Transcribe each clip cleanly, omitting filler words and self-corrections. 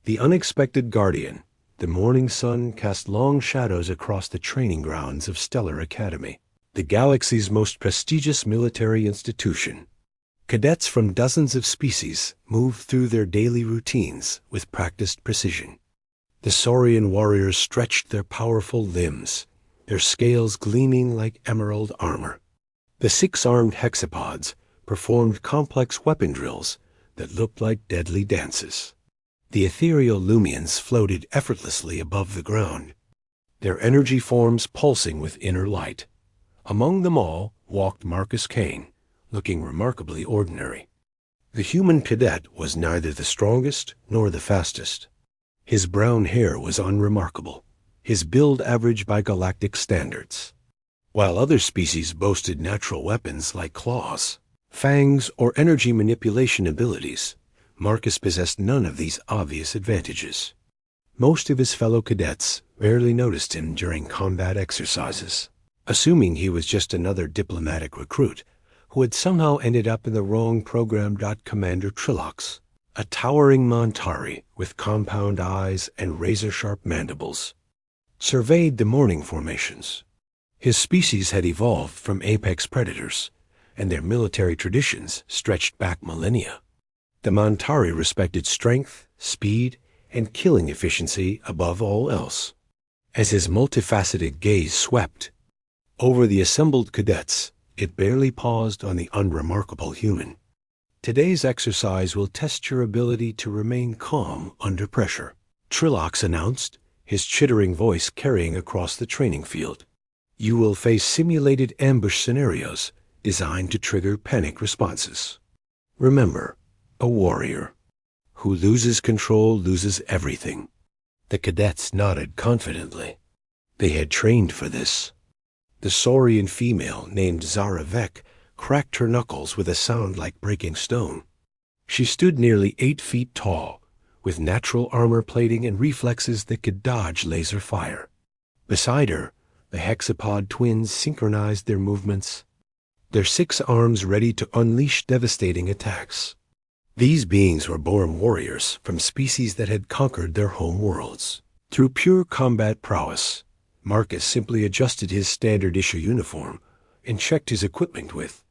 The unexpected guardian, the morning sun cast long shadows across the training grounds of Stellar Academy, the galaxy's most prestigious military institution. Cadets from dozens of species moved through their daily routines with practiced precision. The Saurian warriors stretched their powerful limbs, their scales gleaming like emerald armor. The six-armed hexapods performed complex weapon drills that looked like deadly dances. The ethereal Lumians floated effortlessly above the ground, their energy forms pulsing with inner light. Among them all walked Marcus Kane, looking remarkably ordinary. The human cadet was neither the strongest nor the fastest. His brown hair was unremarkable, his build average by galactic standards. While other species boasted natural weapons like claws, fangs, or energy manipulation abilities, Marcus possessed none of these obvious advantages. Most of his fellow cadets barely noticed him during combat exercises, assuming he was just another diplomatic recruit who had somehow ended up in the wrong program. Commander Trilox, a towering Montari with compound eyes and razor-sharp mandibles, surveyed the morning formations. His species had evolved from apex predators, and their military traditions stretched back millennia. The Montari respected strength, speed, and killing efficiency above all else. As his multifaceted gaze swept over the assembled cadets, it barely paused on the unremarkable human. Today's exercise will test your ability to remain calm under pressure, Trilox announced, his chittering voice carrying across the training field. You will face simulated ambush scenarios designed to trigger panic responses. Remember, a warrior who loses control loses everything. The cadets nodded confidently. They had trained for this. The saurian female named Zara Vek cracked her knuckles with a sound like breaking stone. She stood nearly 8 feet tall, with natural armor plating and reflexes that could dodge laser fire. Beside her, the hexapod twins synchronized their movements, their 6 arms ready to unleash devastating attacks. These beings were born warriors from species that had conquered their home worlds. Through pure combat prowess, Marcus simply adjusted his standard-issue uniform and checked his equipment with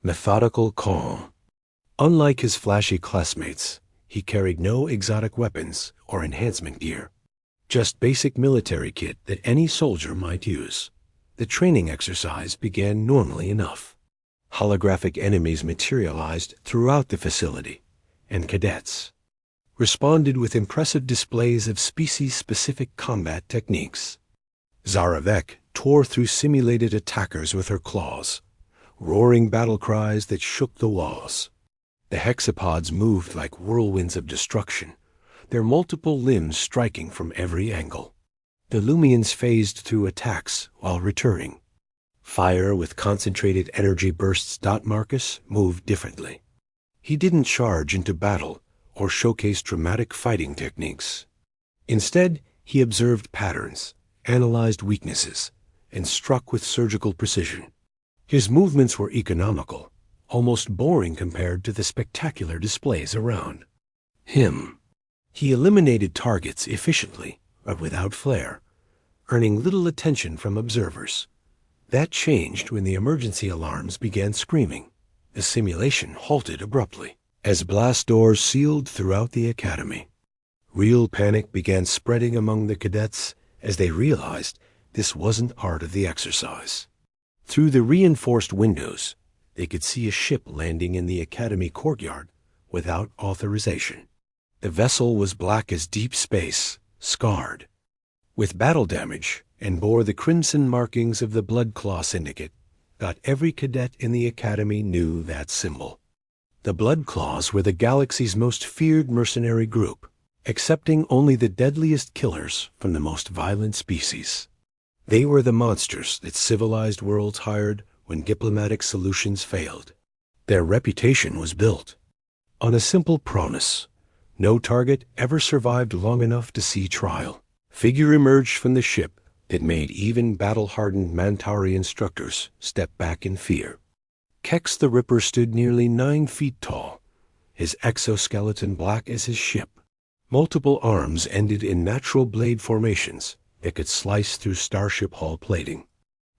methodical calm. Unlike his flashy classmates, he carried no exotic weapons or enhancement gear, just basic military kit that any soldier might use. The training exercise began normally enough. Holographic enemies materialized throughout the facility, and cadets responded with impressive displays of species-specific combat techniques. Zara Vek tore through simulated attackers with her claws, roaring battle cries that shook the walls. The hexapods moved like whirlwinds of destruction, their multiple limbs striking from every angle. The Lumians phased through attacks while returning. Fire with concentrated energy bursts. Marcus moved differently. He didn't charge into battle or showcase dramatic fighting techniques. Instead, he observed patterns, analyzed weaknesses, and struck with surgical precision. His movements were economical, almost boring compared to the spectacular displays around him. He eliminated targets efficiently, but without flair, earning little attention from observers. That changed when the emergency alarms began screaming. The simulation halted abruptly as blast doors sealed throughout the academy. Real panic began spreading among the cadets as they realized this wasn't part of the exercise. Through the reinforced windows, they could see a ship landing in the academy courtyard without authorization. The vessel was black as deep space, scarred with battle damage, and bore the crimson markings of the Blood Claw Syndicate. Every cadet in the academy knew that symbol. The Blood Claws were the galaxy's most feared mercenary group, accepting only the deadliest killers from the most violent species. They were the monsters that civilized worlds hired when diplomatic solutions failed. Their reputation was built on a simple promise: no target ever survived long enough to see trial. Figure emerged from the ship that made even battle-hardened Mantari instructors step back in fear. Kex the Ripper stood nearly 9 feet tall, his exoskeleton black as his ship. Multiple arms ended in natural blade formations that could slice through starship hull plating.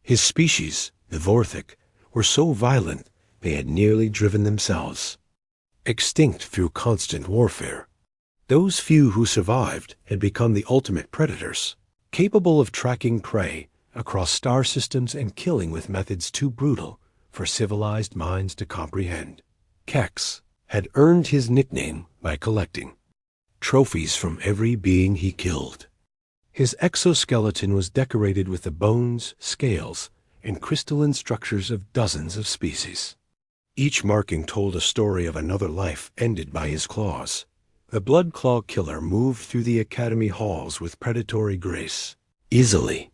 His species, the Vorthic, were so violent they had nearly driven themselves extinct through constant warfare. Those few who survived had become the ultimate predators, capable of tracking prey across star systems and killing with methods too brutal for civilized minds to comprehend. Kex had earned his nickname by collecting trophies from every being he killed. His exoskeleton was decorated with the bones, scales, and crystalline structures of dozens of species. Each marking told a story of another life ended by his claws. The Blood Claw Killer moved through the Academy halls with predatory grace, easily,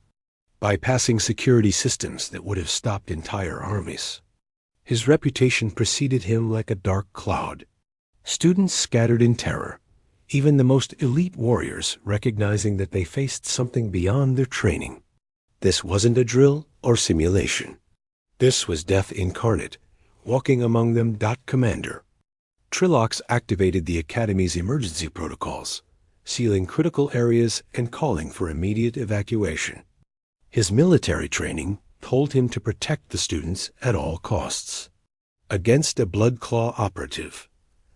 bypassing security systems that would have stopped entire armies. His reputation preceded him like a dark cloud. Students scattered in terror, even the most elite warriors recognizing that they faced something beyond their training. This wasn't a drill or simulation. This was death incarnate, walking among them. Commander Trilox activated the Academy's emergency protocols, sealing critical areas and calling for immediate evacuation. His military training told him to protect the students at all costs. Against a Blood Claw operative,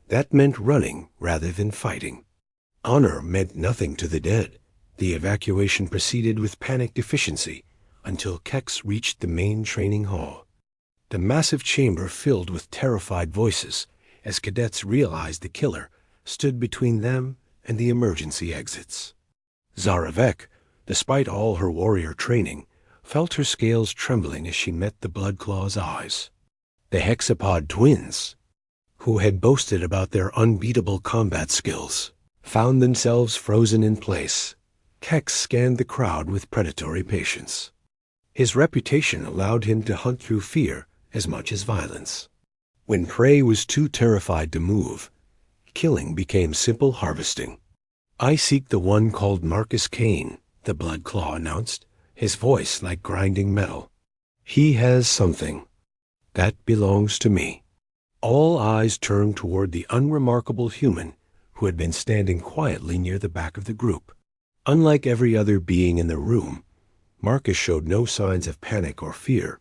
that meant running rather than fighting. Honor meant nothing to the dead. The evacuation proceeded with panicked efficiency until Kex reached the main training hall. The massive chamber filled with terrified voices as cadets realized the killer stood between them and the emergency exits. Zaravek, despite all her warrior training, felt her scales trembling as she met the Blood Claw's eyes. The Hexapod twins, who had boasted about their unbeatable combat skills, found themselves frozen in place. Kex scanned the crowd with predatory patience. His reputation allowed him to hunt through fear as much as violence. When prey was too terrified to move, killing became simple harvesting. "I seek the one called Marcus Kane," the Blood Claw announced, his voice like grinding metal. "He has something that belongs to me." All eyes turned toward the unremarkable human who had been standing quietly near the back of the group. Unlike every other being in the room, Marcus showed no signs of panic or fear.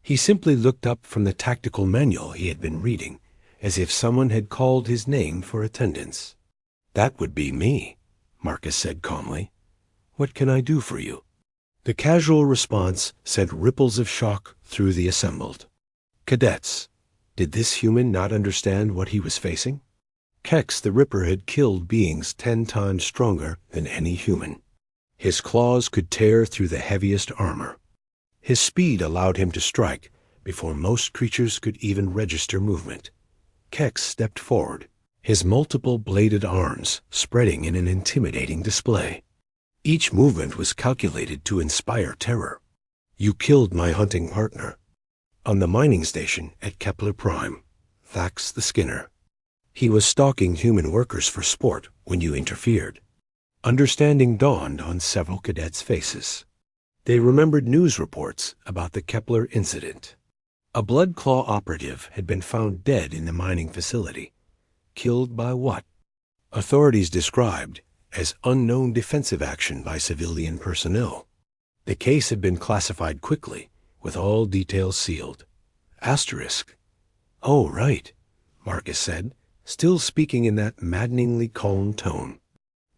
He simply looked up from the tactical manual he had been reading, as if someone had called his name for attendance. "That would be me," Marcus said calmly. "What can I do for you?" The casual response sent ripples of shock through the assembled cadets. Did this human not understand what he was facing? Kex the Ripper had killed beings 10 times stronger than any human. His claws could tear through the heaviest armor. His speed allowed him to strike before most creatures could even register movement. Kex stepped forward, his multiple bladed arms spreading in an intimidating display. Each movement was calculated to inspire terror. "You killed my hunting partner on the mining station at Kepler Prime, Thax the Skinner. He was stalking human workers for sport when you interfered." Understanding dawned on several cadets' faces. They remembered news reports about the Kepler incident. A Blood Claw operative had been found dead in the mining facility. Killed by what? Authorities described as unknown defensive action by civilian personnel. The case had been classified quickly, with all details sealed. Asterisk. "Oh, right," Marcus said, still speaking in that maddeningly calm tone.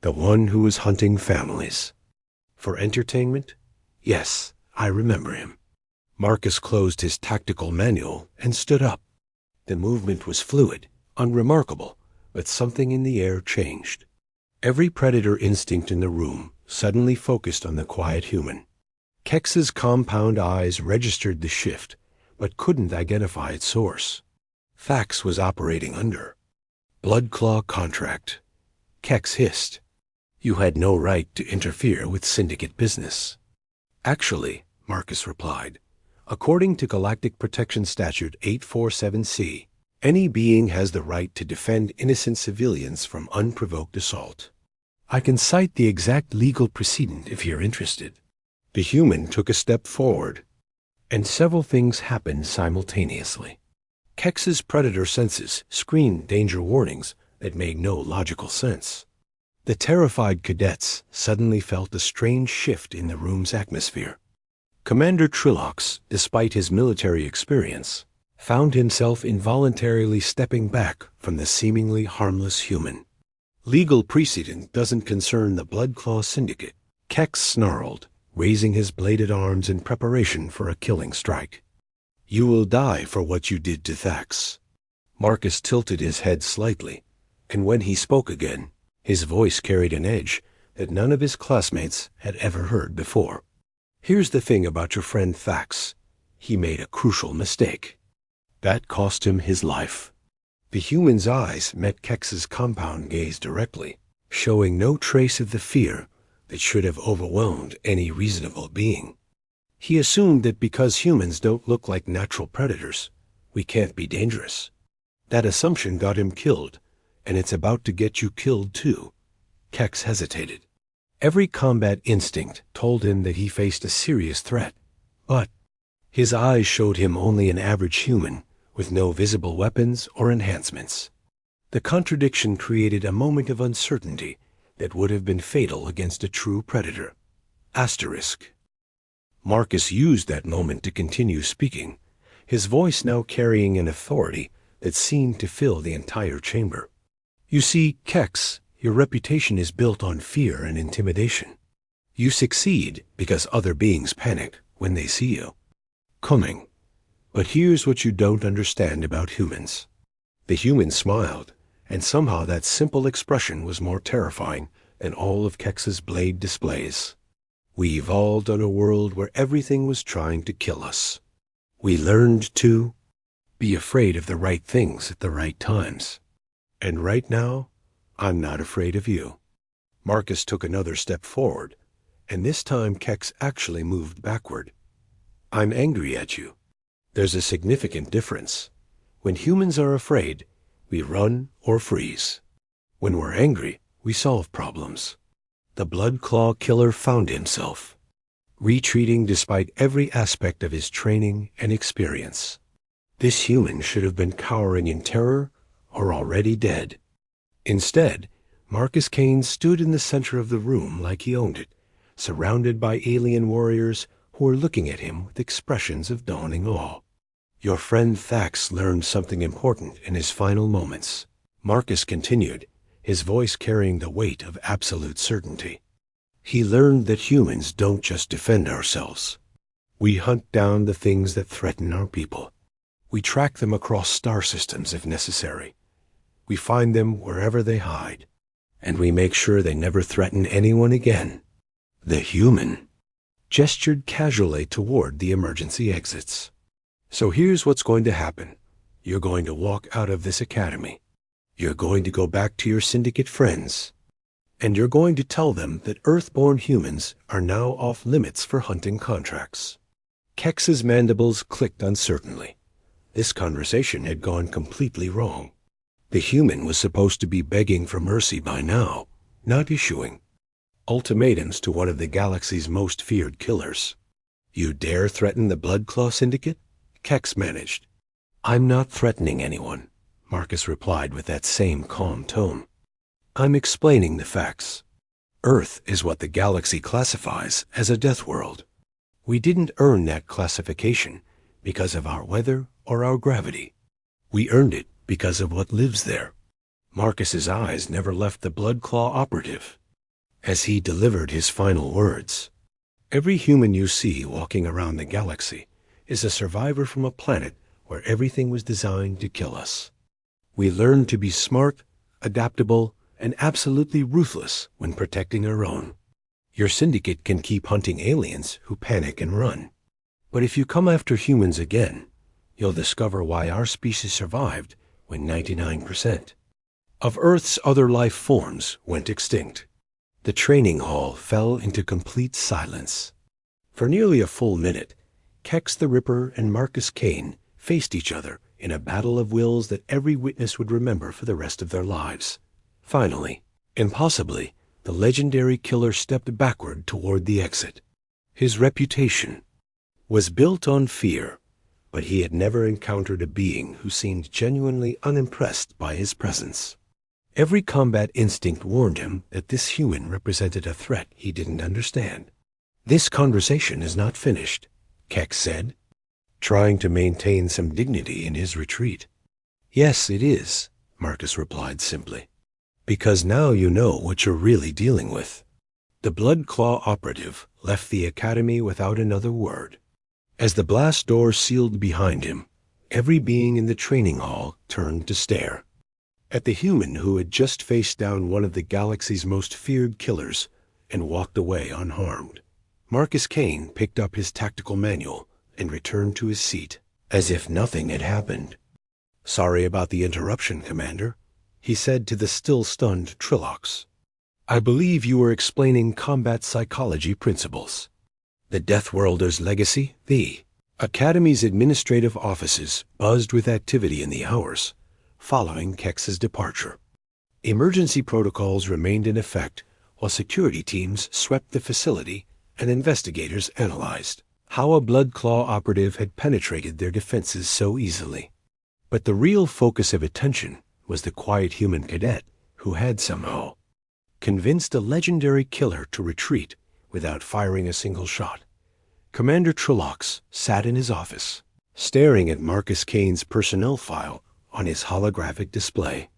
"The one who was hunting families. For entertainment? Yes, I remember him." Marcus closed his tactical manual and stood up. The movement was fluid, unremarkable, but something in the air changed. Every predator instinct in the room suddenly focused on the quiet human. Kex's compound eyes registered the shift, but couldn't identify its source. Thax was operating under Blood Claw contract. Kex hissed. "You had no right to interfere with syndicate business." "Actually," Marcus replied, "according to Galactic Protection Statute 847C, any being has the right to defend innocent civilians from unprovoked assault. I can cite the exact legal precedent if you're interested." The human took a step forward, and several things happened simultaneously. Kex's predator senses screened danger warnings that made no logical sense. The terrified cadets suddenly felt a strange shift in the room's atmosphere. Commander Trillox, despite his military experience, found himself involuntarily stepping back from the seemingly harmless human. Legal precedent doesn't concern the Bloodclaw Syndicate, Kex snarled, raising his bladed arms in preparation for a killing strike. You will die for what you did to Thax. Marcus tilted his head slightly, and when he spoke again, his voice carried an edge that none of his classmates had ever heard before. Here's the thing about your friend Thax. He made a crucial mistake. That cost him his life. The human's eyes met Kex's compound gaze directly, showing no trace of the fear that should have overwhelmed any reasonable being. He assumed that because humans don't look like natural predators, we can't be dangerous. That assumption got him killed, and it's about to get you killed too. Kex hesitated. Every combat instinct told him that he faced a serious threat, but his eyes showed him only an average human with no visible weapons or enhancements. The contradiction created a moment of uncertainty that would have been fatal against a true predator. Asterisk. Marcus used that moment to continue speaking, his voice now carrying an authority that seemed to fill the entire chamber. You see, Kex, your reputation is built on fear and intimidation. You succeed because other beings panic when they see you. Cunning. But here's what you don't understand about humans. The human smiled, and somehow that simple expression was more terrifying than all of Kex's blade displays. We evolved on a world where everything was trying to kill us. We learned to be afraid of the right things at the right times. And right now, I'm not afraid of you. Marcus took another step forward, and this time Kex actually moved backward. I'm angry at you. There's a significant difference. When humans are afraid, we run or freeze. When we're angry, we solve problems. The Bloodclaw killer found himself, retreating despite every aspect of his training and experience. This human should have been cowering in terror or already dead. Instead, Marcus Kane stood in the center of the room like he owned it, surrounded by alien warriors who were looking at him with expressions of dawning awe. Your friend Thax learned something important in his final moments, Marcus continued, his voice carrying the weight of absolute certainty. He learned that humans don't just defend ourselves. We hunt down the things that threaten our people. We track them across star systems if necessary. We find them wherever they hide, and we make sure they never threaten anyone again. The human gestured casually toward the emergency exits. So here's what's going to happen. You're going to walk out of this academy. You're going to go back to your syndicate friends, and you're going to tell them that Earth-born humans are now off limits for hunting contracts. Kex's mandibles clicked uncertainly. This conversation had gone completely wrong. The human was supposed to be begging for mercy by now, not issuing ultimatums to one of the galaxy's most feared killers. You dare threaten the Bloodclaw Syndicate? Kex managed. I'm not threatening anyone, Marcus replied with that same calm tone. I'm explaining the facts. Earth is what the galaxy classifies as a death world. We didn't earn that classification because of our weather or our gravity. We earned it because of what lives there. Marcus's eyes never left the Bloodclaw operative as he delivered his final words. Every human you see walking around the galaxy is a survivor from a planet where everything was designed to kill us. We learned to be smart, adaptable, and absolutely ruthless when protecting our own. Your syndicate can keep hunting aliens who panic and run. But if you come after humans again, you'll discover why our species survived when 99% of Earth's other life forms went extinct. The training hall fell into complete silence. For nearly a full minute, Kex the Ripper and Marcus Kane faced each other in a battle of wills that every witness would remember for the rest of their lives. Finally, impossibly, the legendary killer stepped backward toward the exit. His reputation was built on fear, but he had never encountered a being who seemed genuinely unimpressed by his presence. Every combat instinct warned him that this human represented a threat he didn't understand. "This conversation is not finished," Keck said, trying to maintain some dignity in his retreat. "Yes, it is," Marcus replied simply, "because now you know what you're really dealing with." The Blood Claw operative left the academy without another word. As the blast door sealed behind him, every being in the training hall turned to stare. At the human who had just faced down one of the galaxy's most feared killers and walked away unharmed. Marcus Kane picked up his tactical manual and returned to his seat, as if nothing had happened. "Sorry about the interruption, Commander," he said to the still-stunned Trillox. "I believe you were explaining combat psychology principles. The Deathworlder's legacy?" The Academy's administrative offices buzzed with activity in the hours following Kex's departure. Emergency protocols remained in effect while security teams swept the facility and investigators analyzed how a Blood Claw operative had penetrated their defenses so easily. But the real focus of attention was the quiet human cadet who had somehow convinced a legendary killer to retreat without firing a single shot. Commander Trillox sat in his office, staring at Marcus Kane's personnel file on his holographic display.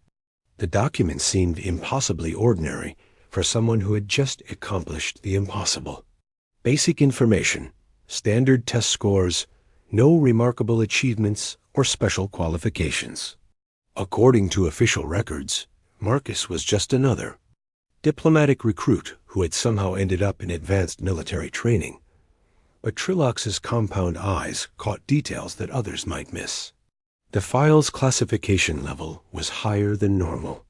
The document seemed impossibly ordinary for someone who had just accomplished the impossible. Basic information, standard test scores, no remarkable achievements or special qualifications. According to official records, Marcus was just another diplomatic recruit who had somehow ended up in advanced military training. But Trillox's compound eyes caught details that others might miss. The file's classification level was higher than normal.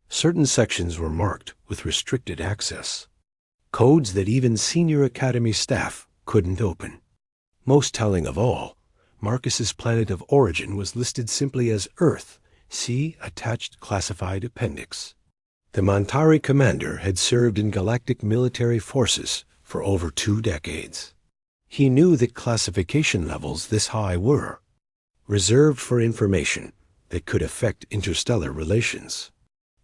Certain sections were marked with restricted access, codes that even senior Academy staff couldn't open. Most telling of all, Marcus's planet of origin was listed simply as Earth. See attached classified appendix. The Montari commander had served in galactic military forces for over 2 decades. He knew that classification levels this high were reserved for information that could affect interstellar relations.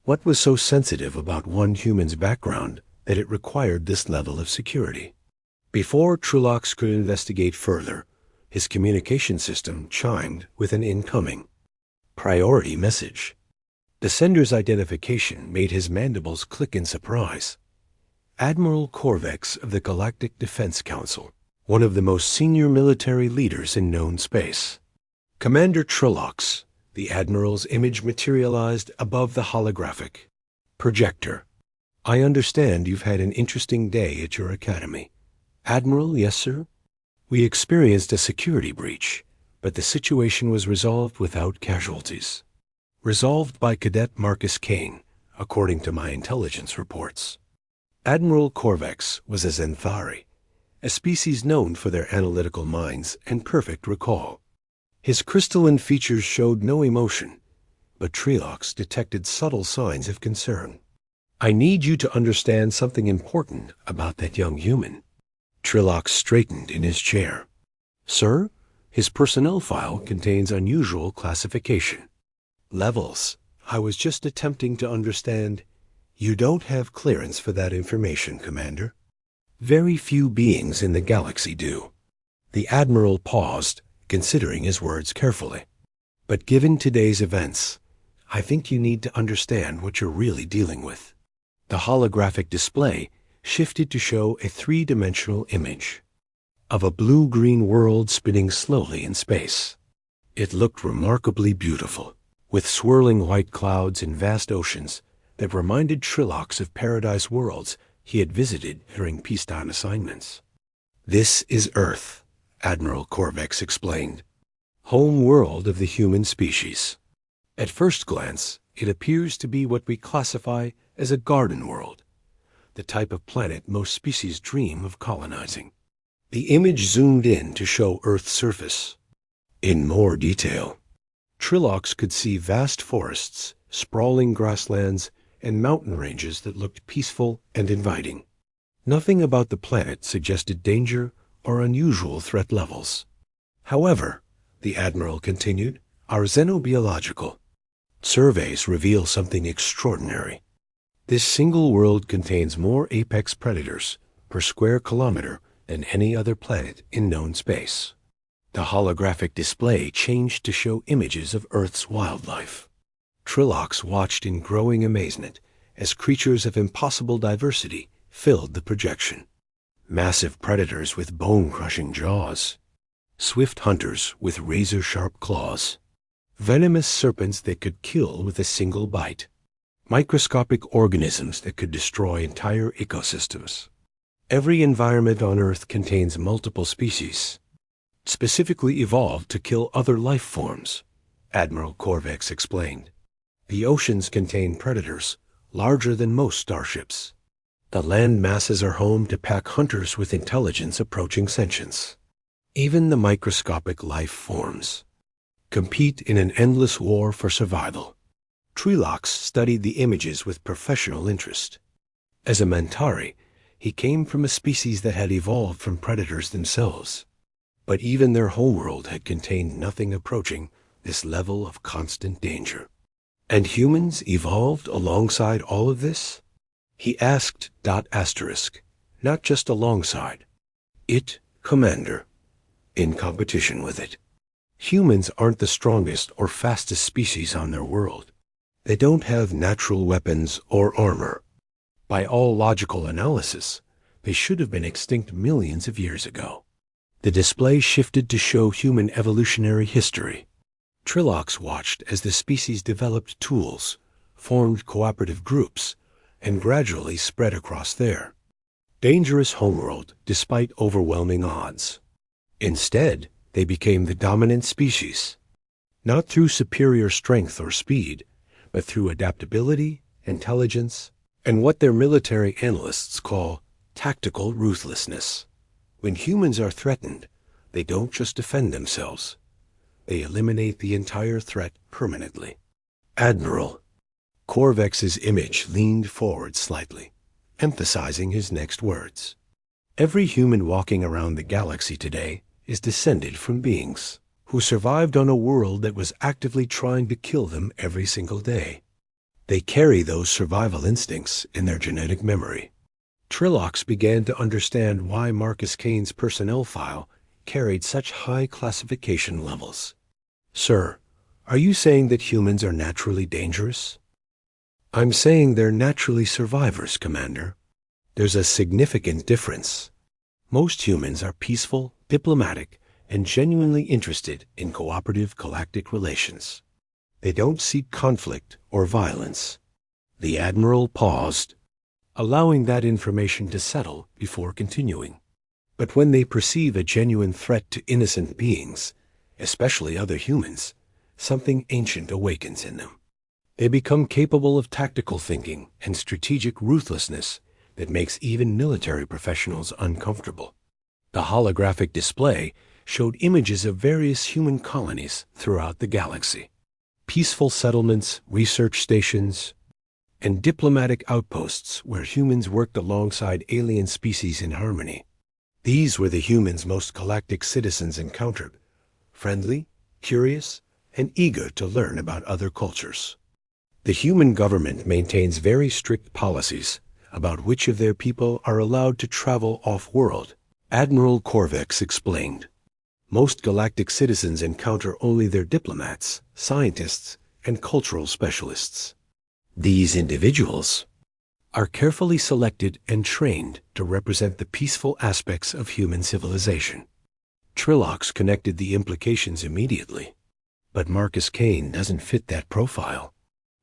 What was so sensitive about one human's background that it required this level of security? Before Trillox could investigate further, his communication system chimed with an incoming priority message. The sender's identification made his mandibles click in surprise. Admiral Corvex of the Galactic Defense Council, one of the most senior military leaders in known space. "Commander Trillox," the Admiral's image materialized above the holographic projector. "I understand you've had an interesting day at your academy." "Admiral, yes, sir. We experienced a security breach, but the situation was resolved without casualties." Resolved by Cadet Marcus Kane, according to my intelligence reports. Admiral Corvex was a Xanthari, a species known for their analytical minds and perfect recall. His crystalline features showed no emotion, but Trillox detected subtle signs of concern. "I need you to understand something important about that young human." Trillox straightened in his chair. "Sir, his personnel file contains unusual classification. Levels. I was just attempting to understand." "You don't have clearance for that information, Commander. Very few beings in the galaxy do." The Admiral paused, considering his words carefully. "But given today's events, I think you need to understand what you're really dealing with." The holographic display shifted to show a 3-dimensional image of a blue-green world spinning slowly in space. It looked remarkably beautiful, with swirling white clouds and vast oceans that reminded Trillox of paradise worlds he had visited during peacetime assignments. "This is Earth," Admiral Corvex explained. "Home world of the human species. At first glance, it appears to be what we classify as a garden world, the type of planet most species dream of colonizing." The image zoomed in to show Earth's surface in more detail. Trillox could see vast forests, sprawling grasslands, and mountain ranges that looked peaceful and inviting. Nothing about the planet suggested danger or unusual threat levels. "However," the Admiral continued, "our xenobiological Surveys reveal something extraordinary. This single world contains more apex predators per square kilometer than any other planet in known space. The holographic display changed to show images of Earth's wildlife. Trillox watched in growing amazement as creatures of impossible diversity filled the projection. Massive predators with bone-crushing jaws, swift hunters with razor-sharp claws, venomous serpents that could kill with a single bite, microscopic organisms that could destroy entire ecosystems. Every environment on Earth contains multiple species, specifically evolved to kill other life forms, Admiral Corvex explained. The oceans contain predators larger than most starships. The land masses are home to pack hunters with intelligence approaching sentience. Even the microscopic life forms compete in an endless war for survival. Trillox studied the images with professional interest. As a Mentari, he came from a species that had evolved from predators themselves. But even their homeworld had contained nothing approaching this level of constant danger. And humans evolved alongside all of this? He asked ... not just alongside. It, Commander, in competition with it. Humans aren't the strongest or fastest species on their world. They don't have natural weapons or armor. By all logical analysis, they should have been extinct millions of years ago. The display shifted to show human evolutionary history. Trillox watched as the species developed tools, formed cooperative groups, and gradually spread across their dangerous homeworld despite overwhelming odds. Instead, they became the dominant species, not through superior strength or speed, but through adaptability, intelligence, and what their military analysts call tactical ruthlessness. When humans are threatened, they don't just defend themselves. They eliminate the entire threat permanently. Admiral, Corvex's image leaned forward slightly, emphasizing his next words. Every human walking around the galaxy today is descended from beings who survived on a world that was actively trying to kill them every single day. They carry those survival instincts in their genetic memory. Trillox began to understand why Marcus Kane's personnel file carried such high classification levels. Sir, are you saying that humans are naturally dangerous? I'm saying they're naturally survivors, Commander. There's a significant difference. Most humans are peaceful, diplomatic, and genuinely interested in cooperative galactic relations. They don't seek conflict or violence. The Admiral paused, allowing that information to settle before continuing. But when they perceive a genuine threat to innocent beings, especially other humans, something ancient awakens in them. They become capable of tactical thinking and strategic ruthlessness that makes even military professionals uncomfortable. The holographic display showed images of various human colonies throughout the galaxy. Peaceful settlements, research stations, and diplomatic outposts where humans worked alongside alien species in harmony. These were the humans most galactic citizens encountered, friendly, curious, and eager to learn about other cultures. The human government maintains very strict policies about which of their people are allowed to travel off-world, Admiral Corvex explained. Most galactic citizens encounter only their diplomats, scientists, and cultural specialists. These individuals are carefully selected and trained to represent the peaceful aspects of human civilization. Trillox connected the implications immediately. But Marcus Kane doesn't fit that profile.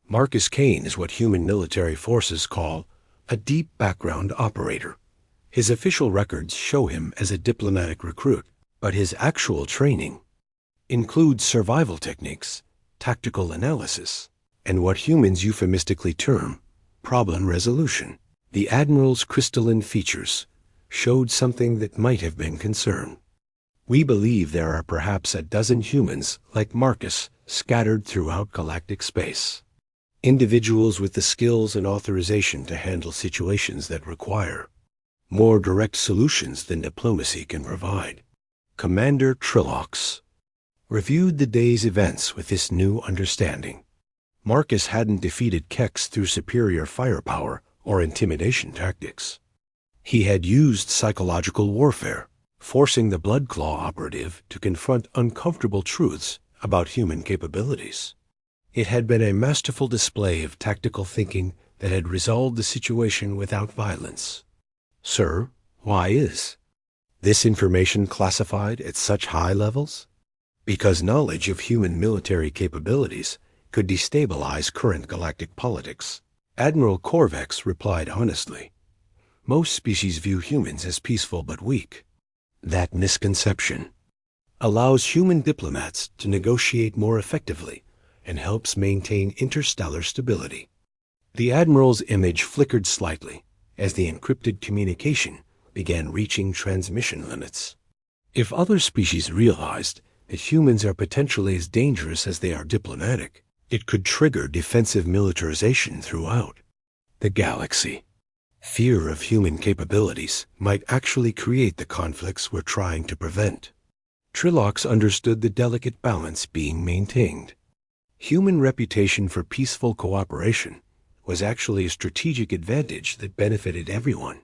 Marcus Kane is what human military forces call a deep background operator. His official records show him as a diplomatic recruit, but his actual training includes survival techniques, tactical analysis, and what humans euphemistically term problem resolution. The Admiral's crystalline features showed something that might have been concern. We believe there are perhaps a dozen humans like Marcus scattered throughout galactic space. Individuals with the skills and authorization to handle situations that require more direct solutions than diplomacy can provide. Commander Trillox reviewed the day's events with this new understanding. Marcus hadn't defeated Kex through superior firepower or intimidation tactics. He had used psychological warfare, forcing the Blood Claw operative to confront uncomfortable truths about human capabilities. It had been a masterful display of tactical thinking that had resolved the situation without violence. Sir, why is this information classified at such high levels? Because knowledge of human military capabilities could destabilize current galactic politics. Admiral Corvex replied honestly. Most species view humans as peaceful but weak. That misconception allows human diplomats to negotiate more effectively and helps maintain interstellar stability. The Admiral's image flickered slightly as the encrypted communication began reaching transmission limits. If other species realized that humans are potentially as dangerous as they are diplomatic, it could trigger defensive militarization throughout the galaxy. Fear of human capabilities might actually create the conflicts we're trying to prevent. Trilox understood the delicate balance being maintained. Human reputation for peaceful cooperation was actually a strategic advantage that benefited everyone.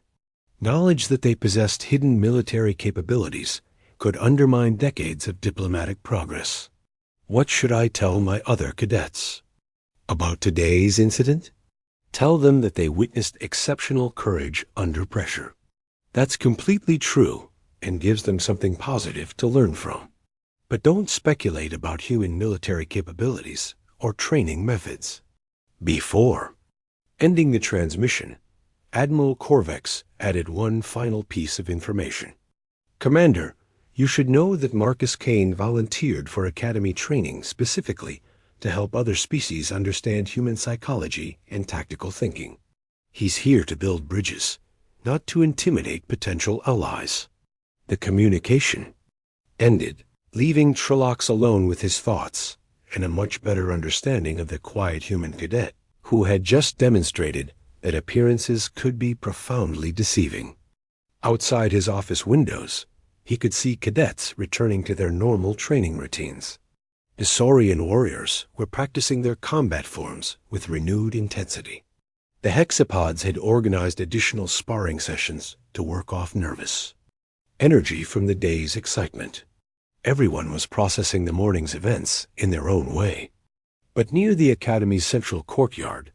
Knowledge that they possessed hidden military capabilities could undermine decades of diplomatic progress. What should I tell my other cadets about today's incident? Tell them that they witnessed exceptional courage under pressure. That's completely true and gives them something positive to learn from. But don't speculate about human military capabilities or training methods. Before ending the transmission, Admiral Corvex added one final piece of information. Commander, you should know that Marcus Kane volunteered for Academy training specifically to help other species understand human psychology and tactical thinking. He's here to build bridges, not to intimidate potential allies. The communication ended, leaving Trilox alone with his thoughts and a much better understanding of the quiet human cadet who had just demonstrated that appearances could be profoundly deceiving. Outside his office windows, he could see cadets returning to their normal training routines. The Saurian warriors were practicing their combat forms with renewed intensity. The hexapods had organized additional sparring sessions to work off nervous energy from the day's excitement. Everyone was processing the morning's events in their own way. But near the Academy's central courtyard,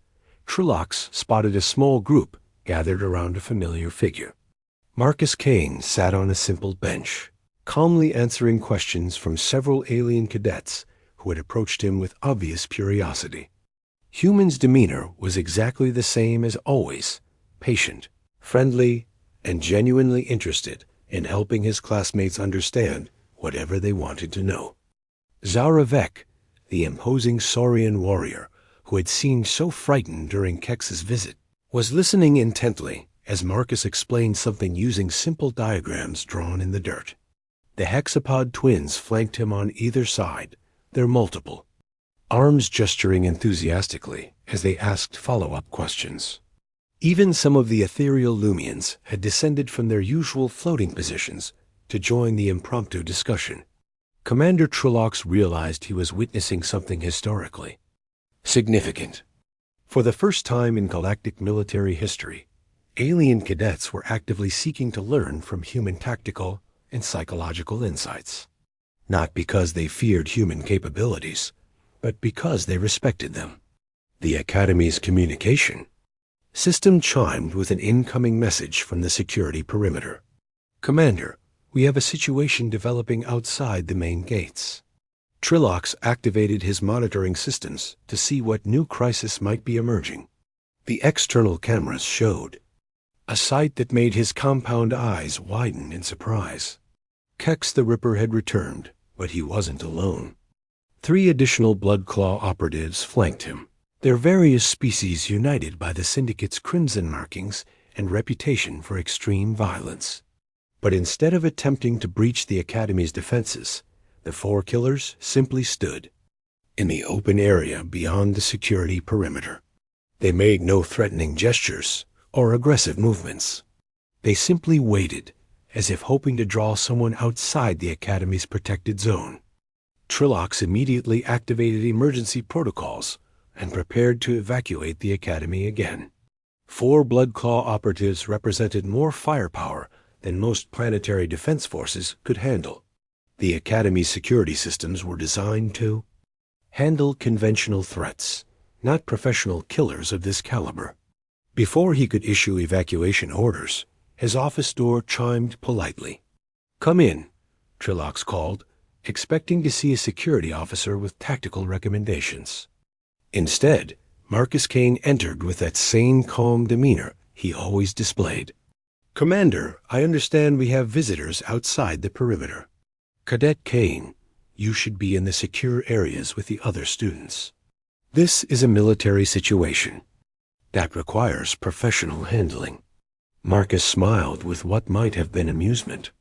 Trilox spotted a small group gathered around a familiar figure. Marcus Kane sat on a simple bench, calmly answering questions from several alien cadets who had approached him with obvious curiosity. Human's demeanor was exactly the same as always, patient, friendly, and genuinely interested in helping his classmates understand whatever they wanted to know. Zaravek, the imposing Saurian warrior who had seemed so frightened during Kex's visit, was listening intently as Marcus explained something using simple diagrams drawn in the dirt. The hexapod twins flanked him on either side, their multiple arms gesturing enthusiastically as they asked follow-up questions. Even some of the ethereal Lumians had descended from their usual floating positions to join the impromptu discussion. Commander Trilox realized he was witnessing something historically significant. For the first time in galactic military history, alien cadets were actively seeking to learn from human tactical and psychological insights. Not because they feared human capabilities, but because they respected them. The Academy's communication system chimed with an incoming message from the security perimeter. Commander, we have a situation developing outside the main gates. Trilox activated his monitoring systems to see what new crisis might be emerging. The external cameras showed a sight that made his compound eyes widen in surprise. Kex the Ripper had returned, but he wasn't alone. 3 additional Blood Claw operatives flanked him, their various species united by the Syndicate's crimson markings and reputation for extreme violence. But instead of attempting to breach the Academy's defenses, the 4 killers simply stood in the open area beyond the security perimeter. They made no threatening gestures or aggressive movements. They simply waited, as if hoping to draw someone outside the Academy's protected zone. Trilox immediately activated emergency protocols and prepared to evacuate the academy again. 4 Bloodclaw operatives represented more firepower than most planetary defense forces could handle. The academy's security systems were designed to handle conventional threats, not professional killers of this caliber. Before he could issue evacuation orders, his office door chimed politely. "Come in," Trillox called, expecting to see a security officer with tactical recommendations. Instead, Marcus Kane entered with that same calm demeanor he always displayed. "Commander, I understand we have visitors outside the perimeter." "Cadet Kane, you should be in the secure areas with the other students. This is a military situation. That requires professional handling." Marcus smiled with what might have been amusement.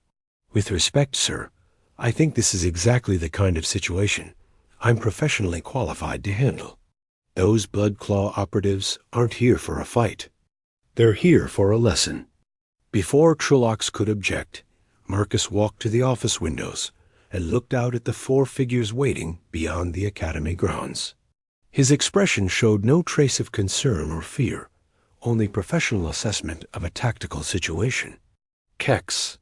"With respect, sir, I think this is exactly the kind of situation I'm professionally qualified to handle. Those Bloodclaw operatives aren't here for a fight. They're here for a lesson." Before Trillox could object, Marcus walked to the office windows and looked out at the 4 figures waiting beyond the academy grounds. His expression showed no trace of concern or fear, only professional assessment of a tactical situation. "Kex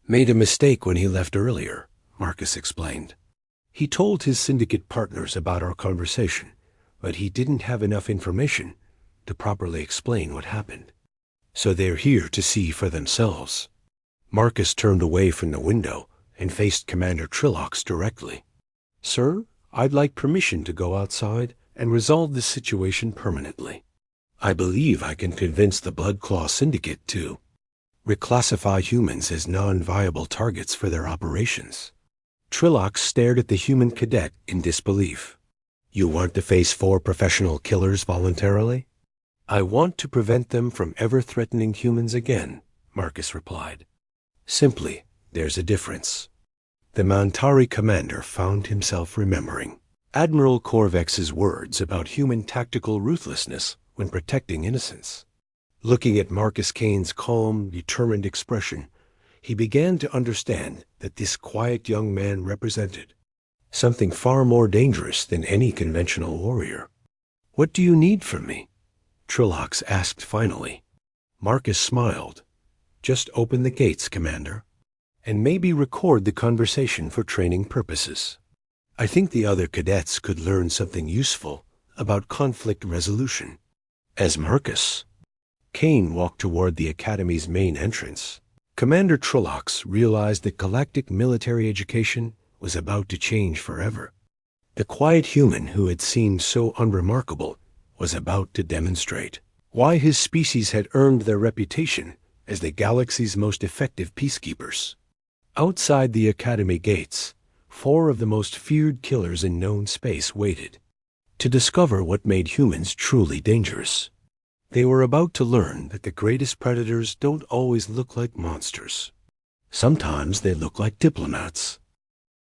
made a mistake when he left earlier," Marcus explained. "He told his syndicate partners about our conversation, but he didn't have enough information to properly explain what happened. So they're here to see for themselves." Marcus turned away from the window and faced Commander Trillox directly. "Sir, I'd like permission to go outside and resolve this situation permanently. I believe I can convince the Bloodclaw Syndicate to reclassify humans as non-viable targets for their operations." Trillox stared at the human cadet in disbelief. "You want to face 4 professional killers voluntarily?" "I want to prevent them from ever threatening humans again," Marcus replied. "Simply, there's a difference." The Mantari commander found himself remembering Admiral Korvex's words about human tactical ruthlessness when protecting innocence. Looking at Marcus Kane's calm, determined expression, he began to understand that this quiet young man represented something far more dangerous than any conventional warrior. "What do you need from me?" Trillox asked finally. Marcus smiled. "Just open the gates, Commander, and maybe record the conversation for training purposes. I think the other cadets could learn something useful about conflict resolution." As Marcus Kane walked toward the Academy's main entrance, Commander Trillox realized that galactic military education was about to change forever. The quiet human who had seemed so unremarkable was about to demonstrate why his species had earned their reputation as the galaxy's most effective peacekeepers. Outside the Academy gates, 4 of the most feared killers in known space waited to discover what made humans truly dangerous. They were about to learn that the greatest predators don't always look like monsters. Sometimes they look like diplomats.